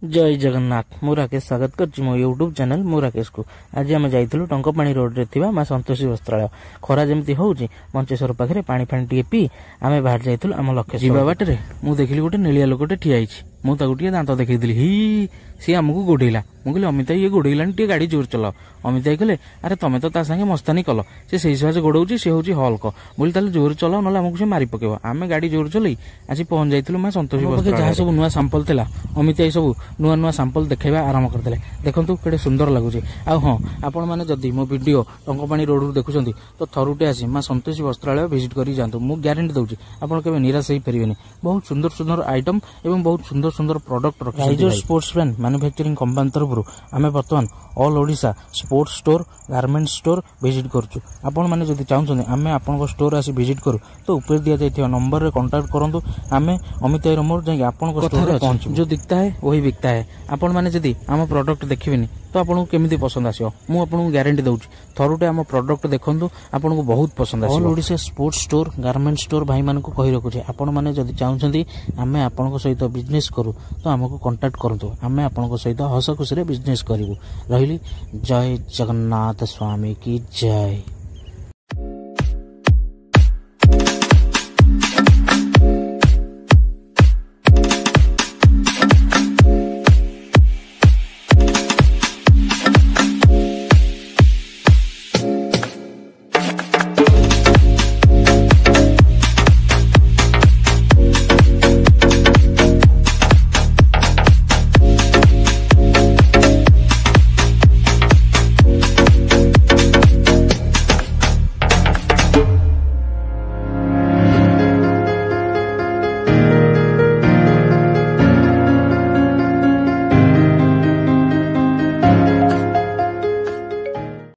जय जगन्नाथ मु राकेश स्वागत कर मो यूट्यूब चैनल मु राकेश को आज आम जाइलु टंकपाणी रोड रे थिबा मां संतोषी वस्त्रालय खरा जमती होउची मंचेश्वर पाखरे पानी फानी टिके पी आमे बाहर जाइलु आम लक्ष्य जीवा बाटरे मु देखिली गोटे नेलिया लोकटे ठिया आइछि मु ताकु टिके दांत देखैदिली ही सी आमको गोडेला मु कहली अमिता ये गोडेलानी टिके गाड़ी जोर चलाओ अमिता कहले अरे तमे तो ता संगे मस्तानी कल से सही साज गोडौची से होउची हल्क बोली ताले जोर चलाओ नला हमको से मारी पकेबो आमे गाड़ी जोर चलई आज पहुंच जाइलु मां संतोषी वस्त्रालय जहा सब नुवा सैंपल थिला अमिता सब नुआ नुआ सैंपल देखाइबा आरंभ करदेले देखंतु केडे सुंदर लागुची आ हां आपण माने जदी मो वीडियो टंकपाणी रोड रु देखुचंती तो थरुटे आसी मां संतोषी वस्त्रालय विजिट करी जानतु मु गारंटी दउची आपण केबे निराश होई परिबेनी बहुत सुंदर सुंदर आइटम एवं बहुत सुंदर सुंदर प्रोडक्ट रखी राइजर स्पोर्ट्समैन मैन्युफैक्चरिंग कंपनी तरफ आमे वर्तमान all Odisha sports store garment store visit करछु आपण माने जदी चाहुछन आमे आपन स्टोर आसी विजिट करू तो ऊपर दिया जाइथिबा नंबर रे कांटेक्ट करंतु आमे अमित मोर जाई आपन स्टोर रे पहुंच जो दिखता है वही बिकता है आपण माने जदी आम प्रोडक्ट देखिबेनी तो आपन केमिति पसंद आसियो मु आपन गारंटी दउछि थरुटे आम प्रोडक्ट देखंतु आपन को बहुत पसंद आसियो all Odisha sports store garment store भाई मान को कहि रखुछे आपण माने जदी चाहुछंती आमे आपन को सहित बिजनेस करू तो हमको कांटेक्ट करंतु आमे आपन को सहित हस खुशी रे बिजनेस करिवु रहिली जय जगन्नाथ स्वामी की जय।